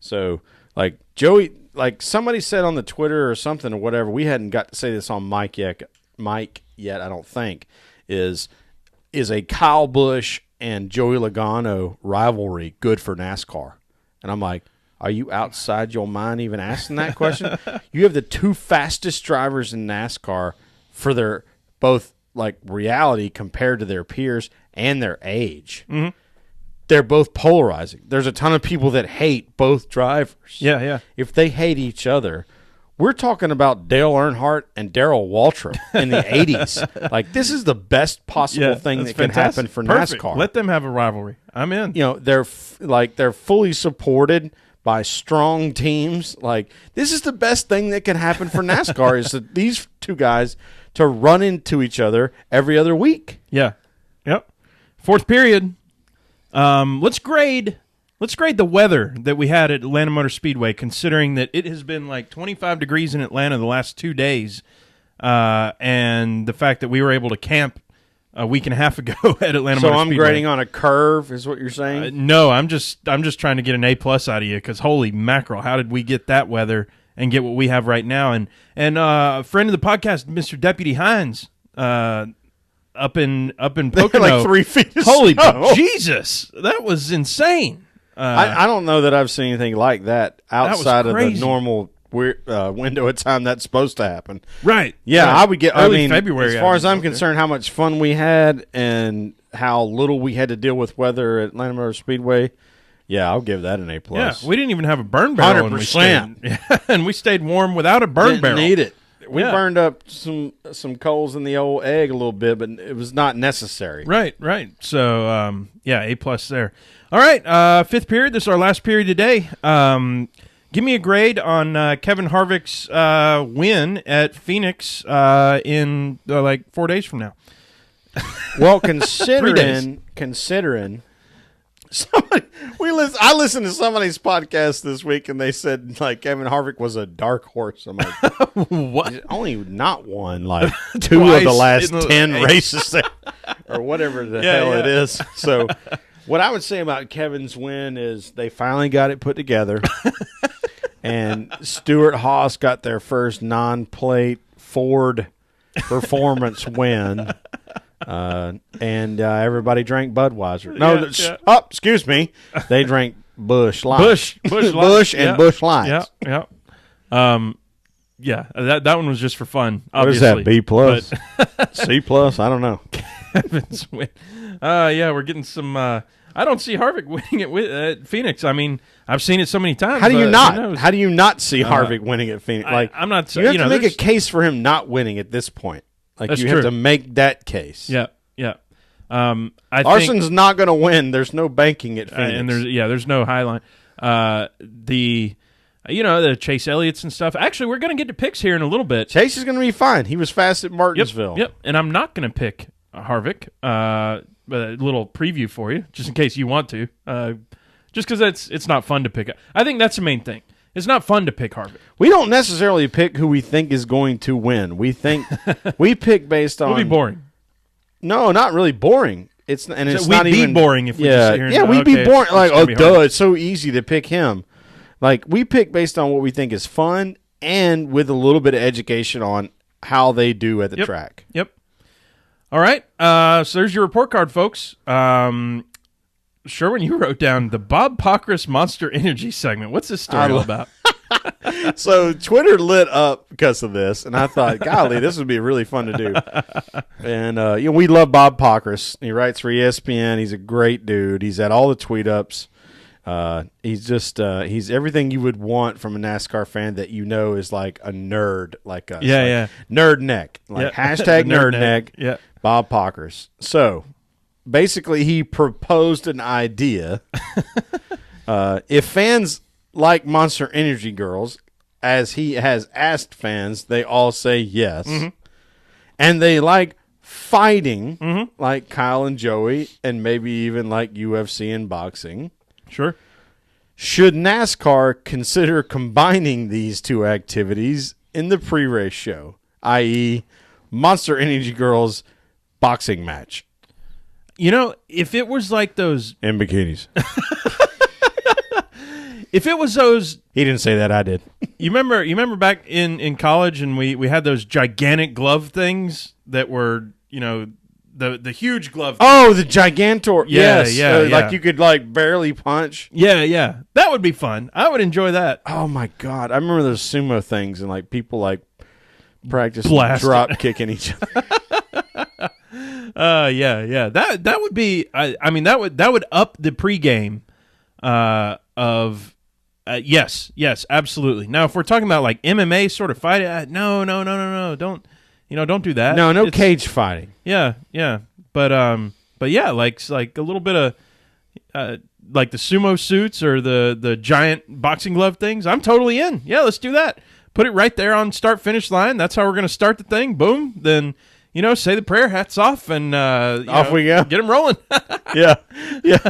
So, like, Joey, like somebody said on the Twitter or something or whatever, we hadn't got to say this on Mike yet, I don't think, is a Kyle Busch and Joey Logano rivalry good for NASCAR? And I'm like, are you outside your mind even asking that question? You have the two fastest drivers in NASCAR for their both like reality compared to their peers and their age. Mm-hmm. They're both polarizing. There's a ton of people that hate both drivers. Yeah. If they hate each other, we're talking about Dale Earnhardt and Darrell Waltrip in the 80s. Like, this is the best possible thing that can happen for NASCAR. Let them have a rivalry. I'm in. You know, they're fully supported by strong teams. Like, this is the best thing that can happen for NASCAR is that these two guys to run into each other every other week. Yeah. Yep. Fourth period. Let's grade the weather that we had at Atlanta Motor Speedway, considering that it has been like 25 degrees in Atlanta the last 2 days, and the fact that we were able to camp a week and a half ago at Atlanta Motor Speedway. So I'm grading on a curve, is what you're saying? No, I'm just trying to get an A+ out of you, because holy mackerel, how did we get that weather and get what we have right now? And a friend of the podcast, Mr. Deputy Hines, up in Pocono, like 3 feet of holy snow. Jesus, that was insane. I don't know that I've seen anything like that outside of the crazy. normal window of time that's supposed to happen. Right. Yeah, right. I would get early February. As far as I'm concerned, how much fun we had and how little we had to deal with weather at Atlanta Motor Speedway. Yeah, I'll give that an A+. Yeah, we didn't even have a burn barrel. 100%. And we stayed warm without a burn barrel. Didn't need it. We burned up some coals in the old egg a little bit, but it was not necessary. Right. So, A+ there. All right, fifth period. This is our last period today. Give me a grade on Kevin Harvick's win at Phoenix in like 4 days from now. Well, 3 days. considering somebody I listened to somebody's podcast this week and they said like Kevin Harvick was a dark horse. I'm like, What? only not one, like 2 of the last 10 races or whatever the hell it is. So what I would say about Kevin's win is they finally got it put together. And Stewart Haas got their first non-plate Ford performance win. And everybody drank Budweiser. No, excuse me. They drank Busch Light. Busch and Busch Lights. Yeah. That one was just for fun. What is Obviously. that? B plus, C plus? I don't know. Kevin's win. We're getting some. I don't see Harvick winning it at Phoenix. I mean, I've seen it so many times. How do you not? How do you not see Harvick winning at Phoenix? I'm not. You have to make a case for him not winning at this point. Like you have to make that case. Yeah. Larson's not going to win. There's no banking at Phoenix, and there's no high line. The Chase Elliott's and stuff. Actually, we're going to get to picks here in a little bit. Chase is going to be fine. He was fast at Martinsville. Yep. And I'm not going to pick Harvick. A little preview for you, just in case you want to. Just because it's not fun to pick. I think that's the main thing. It's not fun to pick Harvick. We don't necessarily pick who we think is going to win. We think we pick based on. It'll be boring. No, not really boring. It's not we'd be even boring if we just hear. Yeah, we'd be boring. Like, it's so easy to pick him. Like we pick based on what we think is fun and with a little bit of education on how they do at the track. Yep. All right. So there's your report card, folks. Sherwin, you wrote down the Bob Pockrass Monster Energy segment. What's this story all about? So Twitter lit up because of this, and I thought, golly, this would be really fun to do. And we love Bob Pockrass. He writes for ESPN. He's a great dude. He's at all the tweet ups. He's everything you would want from a NASCAR fan that is like a nerd, like us. Yeah. Nerd neck, like hashtag nerd neck. Yeah. Bob Pockrass. So basically, he proposed an idea. If fans like Monster Energy girls, as he has asked fans, they all say yes. Mm-hmm. And they like fighting, like Kyle and Joey, and maybe even like UFC and boxing. Sure. Should NASCAR consider combining these two activities in the pre-race show, i.e., Monster Energy girls boxing match? If it was like those in bikinis. If it was those, he didn't say that. I did. You remember back in college, and we had those gigantic glove things that were the huge glove. Oh, the Gigantor. Yeah, yes. yeah. Like you could like barely punch. Yeah. That would be fun. I would enjoy that. Oh my God, I remember those sumo things and like people like practice drop kicking each other. Yeah. That would be. I mean, that would up the pregame. Yes, absolutely. Now, if we're talking about like MMA sort of fight, no, don't do that. No cage fighting. Yeah, but yeah, like a little bit of like the sumo suits or the giant boxing glove things. I'm totally in. Yeah, let's do that. Put it right there on start finish line. That's how we're going to start the thing. Boom. Then say the prayer, hats off, and off we go. Get them rolling. Yeah.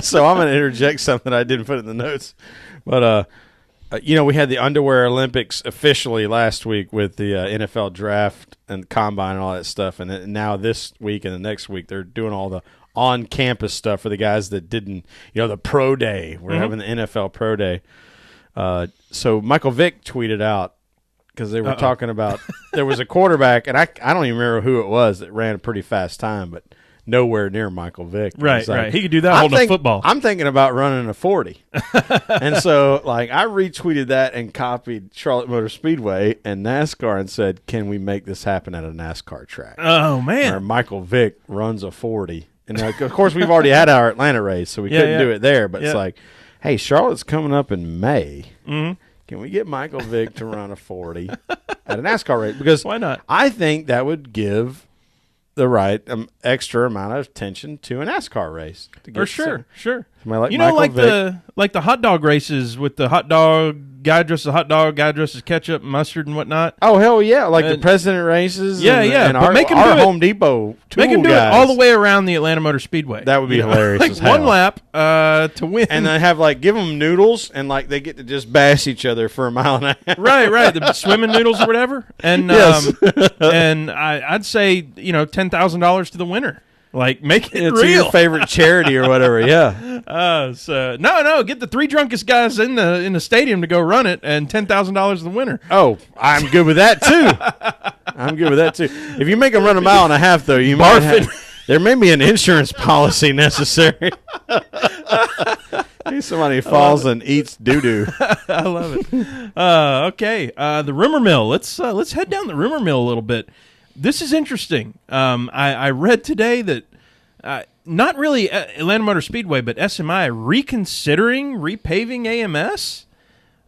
So I'm going to interject something I didn't put in the notes, but we had the Underwear Olympics officially last week with the NFL draft and combine and all that stuff, and now this week and the next week they're doing all the on-campus stuff for the guys that didn't, the pro day. We're having the NFL pro day. So Michael Vick tweeted out, because they were talking about there was a quarterback, and I don't even remember who it was that ran a pretty fast time, but nowhere near Michael Vick. Right. He could do that holding a football. I'm thinking about running a 40. And so, like, I retweeted that and copied Charlotte Motor Speedway and NASCAR and said, can we make this happen at a NASCAR track? Oh, man. Where Michael Vick runs a 40. And, of course, we've already had our Atlanta race, so we couldn't do it there. But it's like, hey, Charlotte's coming up in May. Mm-hmm. Can we get Michael Vick to run a 40 at a NASCAR race? Because why not? I think that would give the right extra amount of attention to a NASCAR race. Sure. Somebody like you know, Michael like Vick. the hot dog races with the hot dog guy dressed as hot dog, guy dressed as ketchup, mustard, and whatnot. Oh hell yeah! Like the president races. Yeah, and, yeah. And but our, make him our do Home it. Depot tool Make him do guys. it all the way around the Atlanta Motor Speedway. That would be hilarious. Like as hell. one lap to win. And then have give them noodles and they get to just bash each other for a mile and a half. right. The swimming noodles or whatever. And Yes. and I'd say $10,000 to the winner. Like, make it It's real. your favorite charity or whatever. Yeah. So no, get the 3 drunkest guys in the stadium to go run it, and $10,000 to the winner. Oh, I'm good with that too. If you make them run a mile and a half, though, you might there may be an insurance policy necessary. Somebody falls and eats doo-doo. I love it. Okay, the rumor mill. Let's head down the rumor mill a little bit. This is interesting. I read today that not really Atlanta Motor Speedway, but SMI reconsidering repaving AMS.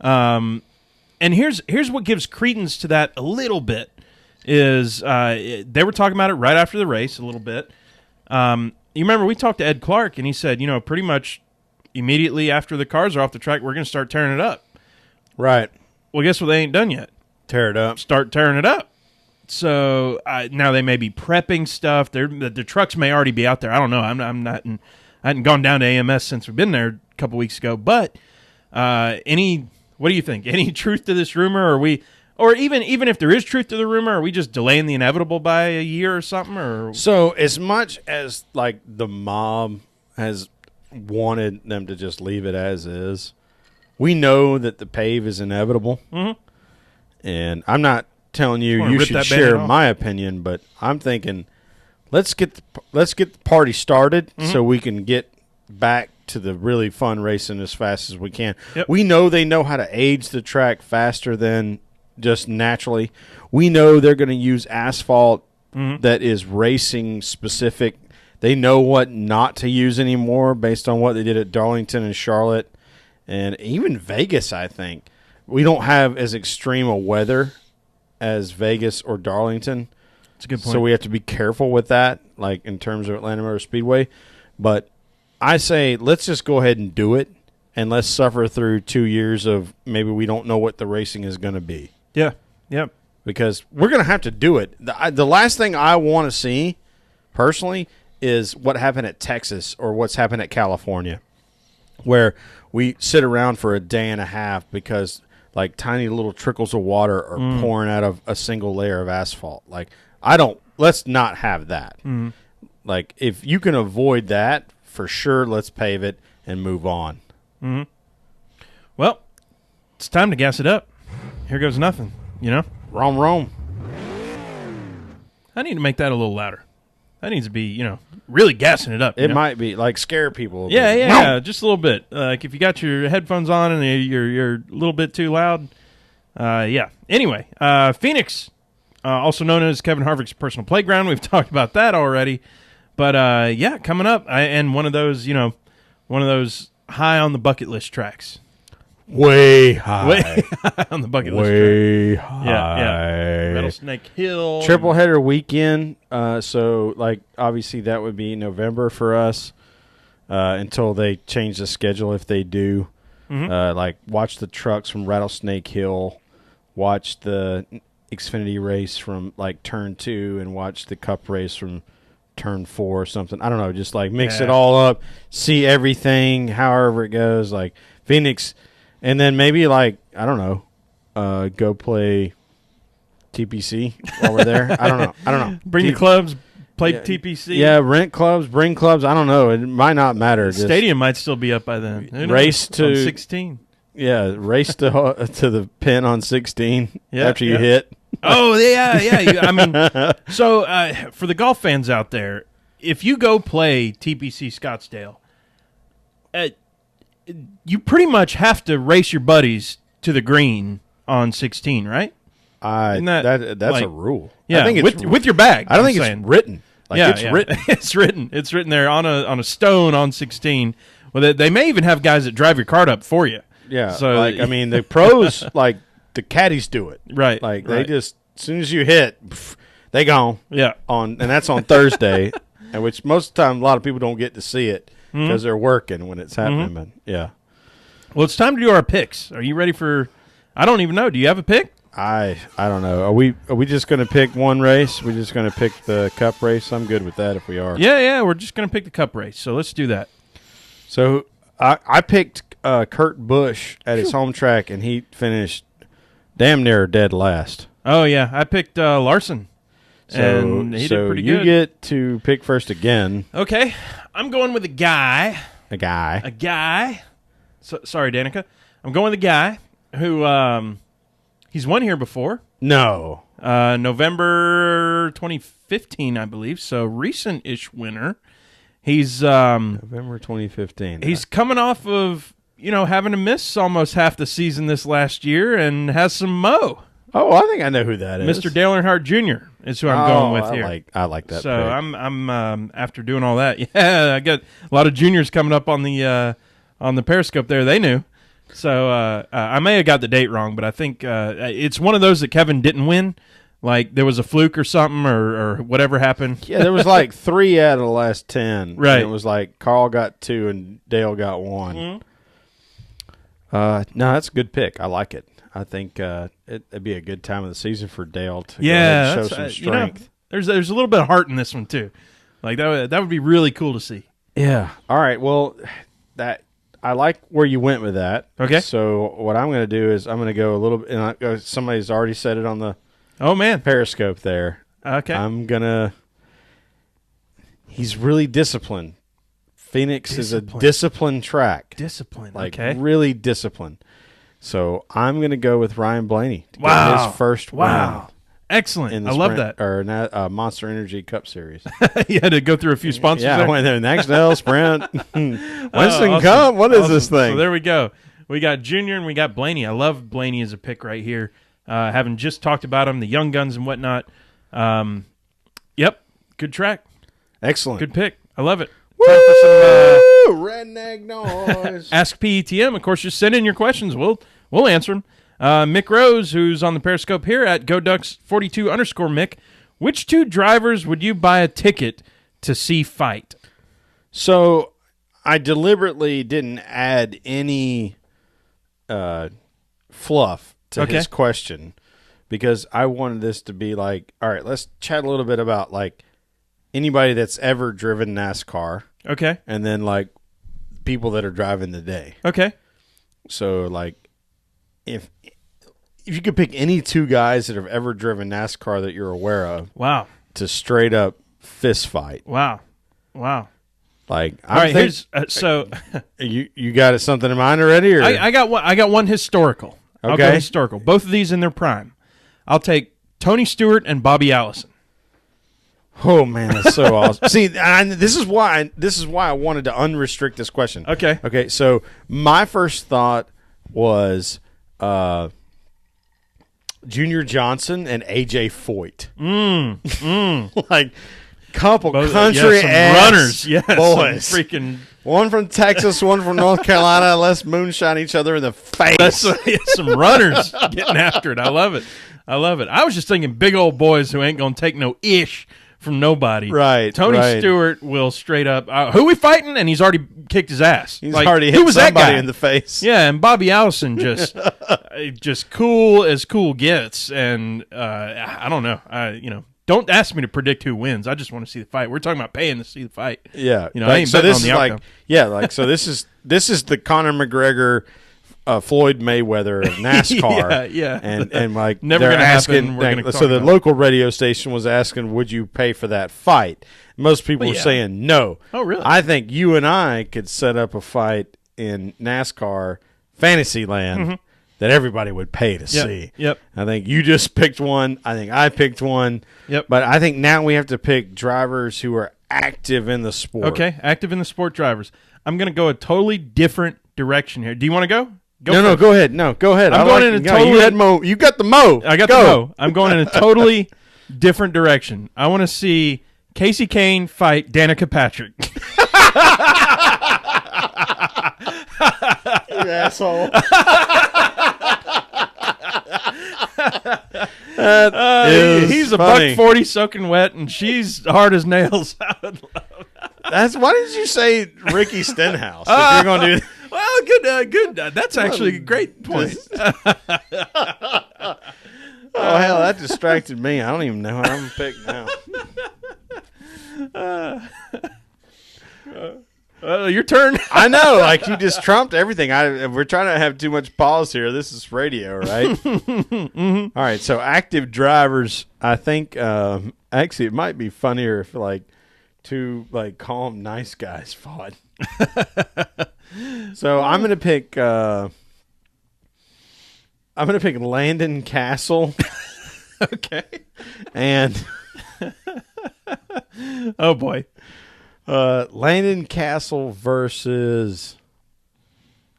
And here's what gives credence to that a little bit is they were talking about it right after the race a little bit. You remember we talked to Ed Clark, and he said, pretty much immediately after the cars are off the track, we're going to start tearing it up. Right. Well, guess what? They ain't done yet. Tear it up. Start tearing it up. So now they may be prepping stuff. The trucks may already be out there. I don't know. I hadn't gone down to AMS since we've been there a couple weeks ago. But what do you think? Any truth to this rumor? Or even if there is truth to the rumor, are we just delaying the inevitable by a year or something? Or so as much as the mob has wanted them to just leave it as is, we know that the pave is inevitable. Mm-hmm. And I'm not telling you should share my opinion, but I'm thinking let's get the party started so we can get back to the really fun racing as fast as we can. Yep. We know they know how to age the track faster than just naturally. We know they're going to use asphalt that is racing specific. They know what not to use anymore based on what they did at Darlington and Charlotte and even Vegas, I think. We don't have as extreme a weather as Vegas or Darlington. That's a good point. So we have to be careful with that, in terms of Atlanta Motor Speedway. But I say let's just go ahead and do it, and let's suffer through 2 years of maybe we don't know what the racing is going to be. Yeah, yep. Because we're going to have to do it. The last thing I want to see, personally, is what happened at Texas or what's happened at California, where we sit around for a day and a half because tiny little trickles of water are pouring out of a single layer of asphalt. Let's not have that. If you can avoid that, for sure, let's pave it and move on. Mm-hmm. Well, it's time to gas it up. Here goes nothing, Rome. I need to make that a little louder. That needs to be, really gassing it up. It might be scare people. Yeah, just a little bit. If you got your headphones on and you're a little bit too loud, yeah. Anyway, Phoenix, also known as Kevin Harvick's personal playground. We've talked about that already, but yeah, coming up, and one of those high on the bucket list tracks. Way high on the bucket list. Way high. Yeah. Rattlesnake Hill. Triple header weekend. So obviously that would be November for us until they change the schedule. If they do, watch the trucks from Rattlesnake Hill, watch the Xfinity race from turn 2, and watch the Cup race from turn 4 or something. I don't know. Just mix it all up, see everything, however it goes. Phoenix. And then maybe I don't know, go play TPC while we're there. I don't know. Bring the clubs, play TPC. Yeah, rent clubs, bring clubs. I don't know. It might not matter. The stadium might still be up by then. Race to 16. Yeah, race to the pin on 16 after you hit. Oh yeah. So for the golf fans out there, if you go play TPC Scottsdale, you pretty much have to race your buddies to the green on 16, right? That's a rule. Yeah, I think it's with your bag. I don't think it's written. Written. It's written. It's written there on a stone on 16. Well, they may even have guys that drive your cart up for you. Yeah. So the pros the caddies do it. Right. They just as soon as you hit, they gone. Yeah. And that's on Thursday, which most of the time a lot of people don't get to see it. because they're working when it's happening. But yeah. Well, it's time to do our picks. Are you ready for? I don't even know. Do you have a pick? I don't know. Are we just going to pick one race? We're just going to pick the Cup race. I'm good with that if we are. Yeah. We're just going to pick the Cup race. So let's do that. So I picked Kurt Busch at his home track, and he finished damn near dead last. Oh yeah, I picked Larson, and he did pretty good. You get to pick first again. Okay, I'm going with a guy. A guy. Sorry, Danica. I'm going with a guy who he's won here before. No. November 2015, I believe. So recent-ish winner. He's November 2015. He's coming off of having to miss almost half the season this last year, and has some mo. Oh, I think I know who that is. Mr. Dale Earnhardt Jr. is who I'm going with here. I like that. So pick. I'm after doing all that. Yeah, I got a lot of juniors coming up on the Periscope there. They knew. So I may have got the date wrong, but I think it's one of those that Kevin didn't win. Like there was a fluke or something or whatever happened. Yeah, there was like 3 out of the last 10. Right. And it was like Carl got 2 and Dale got 1. No, that's a good pick. I like it. I think it'd be a good time of the season for Dale to go ahead and show some strength. There's a little bit of heart in this one too. Like that would be really cool to see. Yeah. All right. Well, I like where you went with that. Okay. So what I'm going to do is I'm going to go a little bit. And somebody's already said it on the Periscope there. Okay. He's really disciplined. Phoenix is a disciplined track. Discipline. Like okay. really disciplined. So I'm going to go with Ryan Blaney to get his first win. Excellent. In the I love that. Or Monster Energy Cup Series. You had to go through a few sponsors Yeah, there? I went there. Nextel, Sprint, Winston awesome. Cup. What is this thing? So there we go. We got Junior and we got Blaney. I love Blaney as a pick right here. Having just talked about him, the young guns and whatnot. Yep. Good track. Excellent. Good pick. I love it. Woo! Time for some redneck noise. Ask PETM. Of course, just send in your questions. We'll answer them. Mick Rose, who's on the Periscope here at GoDucks42_Mick. Which 2 drivers would you buy a ticket to see fight? So I deliberately didn't add any fluff to his question because I wanted this to be like, all right, let's chat a little bit about like anybody that's ever driven NASCAR. Okay. And then like people that are driving today. Okay. So like if you could pick any 2 guys that have ever driven NASCAR that you're aware of. Wow. To straight up fist fight. Wow. Like, all right, here's so you got something in mind already? Or? I got one historical. Okay. I'll go historical. Both of these in their prime. I'll take Tony Stewart and Bobby Allison. Oh man, that's so awesome. See, this is why I wanted to unrestrict this question. Okay. So my first thought was Junior Johnson and AJ Foyt. Like couple country runners, boys. Some freaking one from Texas, one from North Carolina. Let's moonshine each other in the face. Some runners getting after it. I love it. I was just thinking big old boys who ain't gonna take no ish from nobody. Right. Tony Stewart will straight up. Who we fighting? And he's already kicked his ass. He's already hit somebody in the face. Yeah, and Bobby Allison just cool as cool gets. And I don't know. Don't ask me to predict who wins. I just want to see the fight. We're talking about paying to see the fight. Yeah. I ain't betting on the outcome. So this is the Conor McGregor. Floyd Mayweather of NASCAR. yeah. And like never they're gonna asking. happen. So the local radio station was asking, "Would you pay for that fight?" Most people were saying no. Oh, really? I think you and I could set up a fight in NASCAR Fantasyland that everybody would pay to see. Yep. I think you just picked one. I think I picked one. Yep. But I think now we have to pick drivers who are active in the sport. Okay, active in the sport drivers. I'm going to go a totally different direction here. Do you want to go? No, go ahead. No, go ahead. I'm going in a totally. You got the mo. I got the mo. I'm going in a totally different direction. I want to see Casey Kane fight Danica Patrick. You asshole. He's a funny. $140 soaking wet, and she's hard as nails. I would love that. Why did you say Ricky Stenhouse? If you're gonna do well, good. That's actually a great point. Oh hell, that distracted me. I don't even know how I'm gonna pick now. Your turn. I know, like you just trumped everything. We're trying to have too much pause here. This is radio, right? Mm-hmm. All right, so active drivers. I think actually it might be funnier if like two like calm, nice guys fought. So I'm gonna pick Landon Castle. Okay. And oh boy. Landon Castle versus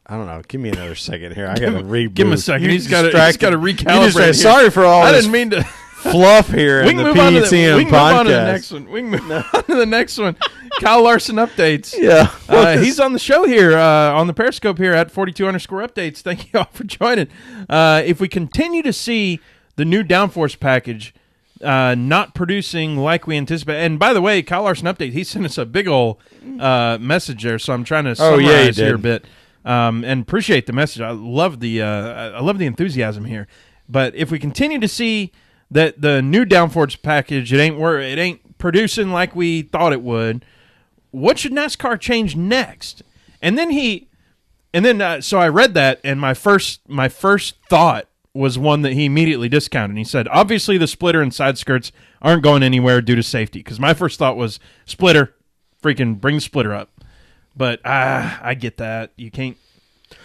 I don't know. Give me another second here. I got to reboot. Give him a second. He's got to recalibrate. Here. Sorry for all. I didn't mean to fluff here. We can move on to the next one. We can move on to the next one. Kyle Larson updates. Yeah, he's on the show here on the Periscope here at 42_updates. Thank you all for joining. If we continue to see the new downforce package not producing like we anticipate, and by the way, Kyle Larson update, he sent us a big ol' message there, so I'm trying to summarize here a bit, and appreciate the message. I love the enthusiasm here. But if we continue to see that the new downforce package, it ain't producing like we thought it would, what should NASCAR change next? So I read that, and my first thought was one that he immediately discounted. He said, obviously the splitter and side skirts aren't going anywhere due to safety. Because my first thought was, splitter, freaking bring the splitter up. But I get that. You can't,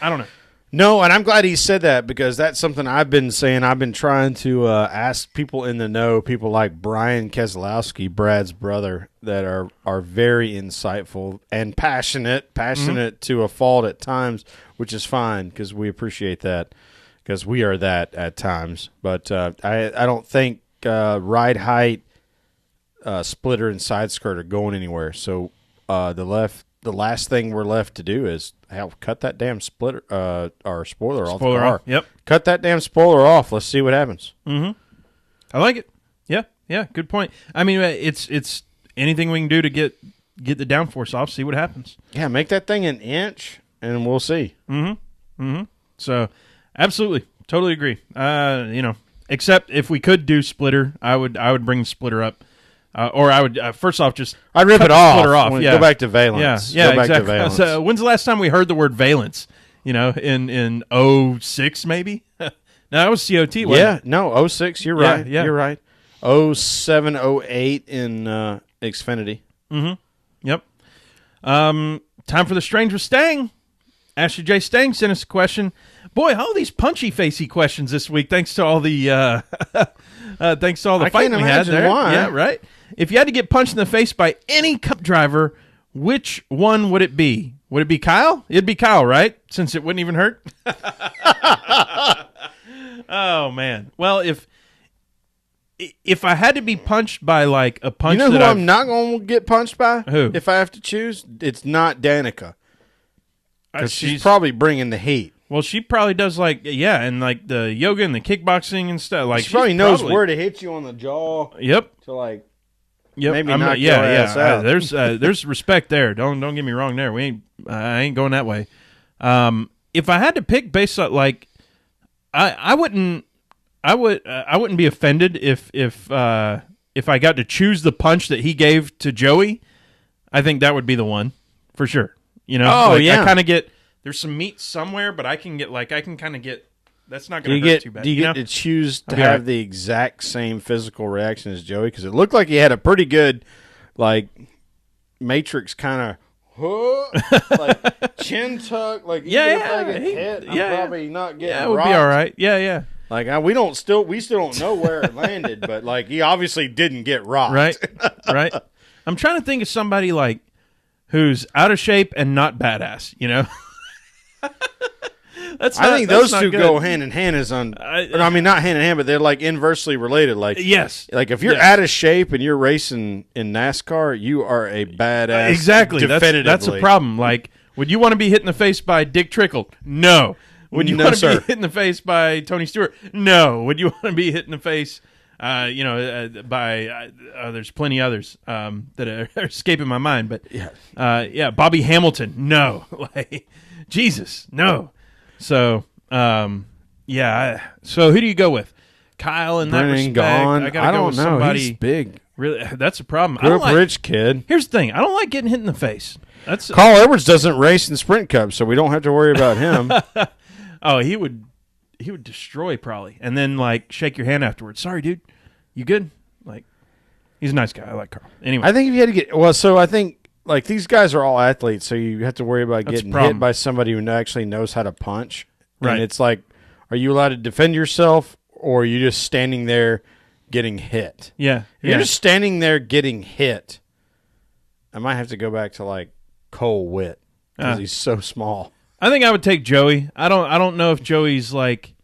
I don't know. No, and I'm glad he said that because that's something I've been saying. I've been trying to ask people in the know, people like Brian Keselowski, Brad's brother, that are very insightful and passionate to a fault at times, which is fine because we appreciate that. Because we are that at times, but I don't think ride height, splitter, and side skirt are going anywhere. So the last thing we're left to do is cut that damn splitter or spoiler off the car. Off. Yep, cut that damn spoiler off. Let's see what happens. Mm-hmm. I like it. Yeah, good point. I mean, it's anything we can do to get the downforce off. See what happens. Yeah, make that thing an inch, and we'll see. Mm-hmm. So. Absolutely, totally agree. Except if we could do splitter, I would bring the splitter up, or I would first off just I'd rip it off. Splitter off. Yeah. Go back to valence. Yeah, go exactly. Back to valence. So, when's the last time we heard the word valence? In 06 maybe. No, that was COT. Yeah, no 06. You're right. Yeah. You're right. 07, 08 in Xfinity. Mm-hmm. Yep. Time for the Strange with Stang. Ashley J. Stang sent us a question. Boy, all these punchy-facey questions this week, thanks to all the fighting we had there. Why. Yeah, right. If you had to get punched in the face by any Cup driver, which one would it be? Would it be Kyle? It'd be Kyle, right? Since it wouldn't even hurt. Oh man. Well, if I had to be punched by like a punch, who I'm not going to get punched by? Who? If I have to choose, it's not Danica. Because she's probably bringing the heat. Well, she probably does and like the yoga and the kickboxing and stuff. Like she probably knows where to hit you on the jaw. Yep. To Yep. maybe knock your ass out. There's respect there. Don't get me wrong there. I ain't going that way. If I had to pick based on I wouldn't be offended if I got to choose the punch that he gave to Joey. I think that would be the one for sure. I kind of get. There's some meat somewhere, but I can kind of get. That's not going to hurt too bad. Do you get to choose to have the exact same physical reaction as Joey? Because it looked like he had a pretty good, Matrix kind of, chin tuck. If I get hit, I'm probably not getting. Yeah, it would be all right. Yeah. We still don't know where it landed, but he obviously didn't get rocked. Right. I'm trying to think of somebody who's out of shape and not badass. I think those two go hand in hand. Not hand in hand, but they're inversely related. Yes, if you're out of shape and you're racing in NASCAR, you are a badass. Exactly, definitively. That's a problem. Would you want to be hit in the face by Dick Trickle? No. Would you want to be hit in the face by Tony Stewart? No. Would you want to be hit in the face There's plenty others that are escaping my mind, but Bobby Hamilton, no, like Jesus, no. So so who do you go with? Kyle in that respect. Gone. I gotta go with know. Somebody He's big. Really, that's a problem. Grew up rich kid. Here's the thing: I don't like getting hit in the face. Carl Edwards doesn't race in Sprint Cup, so we don't have to worry about him. Oh, he would destroy probably, and then like shake your hand afterwards. Sorry, dude, you good? Like, he's a nice guy. I like Carl. Anyway, I think if you had to get I think like these guys are all athletes, so you have to worry about getting hit by somebody who actually knows how to punch. Right. And it's like, are you allowed to defend yourself, or are you just standing there getting hit? Yeah, if you're just standing there getting hit, I might have to go back to like Cole Witt because he's so small. I think I would take Joey. I don't know if Joey's like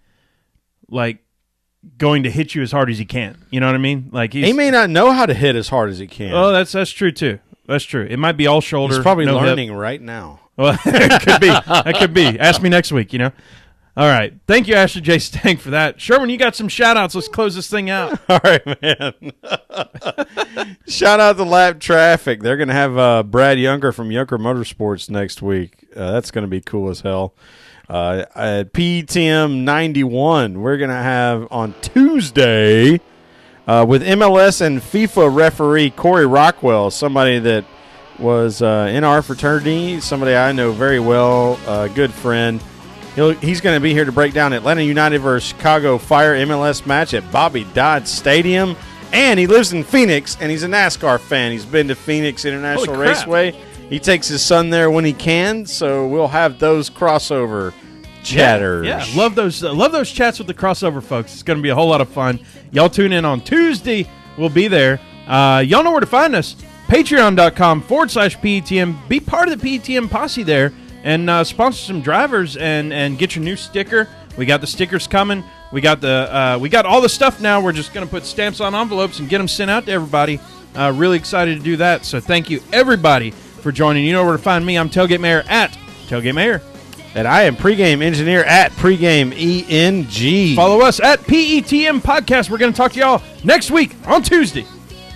going to hit you as hard as he can. You know what I mean? Like he may not know how to hit as hard as he can. Oh, that's true too. That's true. It might be all shoulder. He's probably learning hip. right now. Well, it could be. That could be. Ask me next week. All right. Thank you, Ashley J. Stank, for that. Sherman, you got some shout-outs. Let's close this thing out. All right, man. Shout out to Lap Traffic. They're going to have Brad Younger from Younger Motorsports next week. That's going to be cool as hell. At PETM 91, we're going to have on Tuesday with MLS and FIFA referee Corey Rockwell, somebody that was in our fraternity, somebody I know very well, a good friend. He's going to be here to break down Atlanta United versus Chicago Fire MLS match at Bobby Dodd Stadium. And he lives in Phoenix, and he's a NASCAR fan. He's been to Phoenix International Raceway. He takes his son there when he can, so we'll have those crossover chatters. Yeah, love those chats with the crossover folks. It's going to be a whole lot of fun. Y'all tune in on Tuesday. We'll be there. Y'all know where to find us. Patreon.com/PETM. Be part of the PETM posse there. And sponsor some drivers and get your new sticker. We got the stickers coming. We got all the stuff now. We're just going to put stamps on envelopes and get them sent out to everybody. Really excited to do that. So thank you, everybody, for joining. You know where to find me. I'm Tailgate Mayor at Tailgate Mayor. And I am Pregame Engineer at Pregame ENG. Follow us at PETM Podcast. We're going to talk to y'all next week on Tuesday.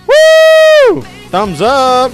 Woo! Thumbs up.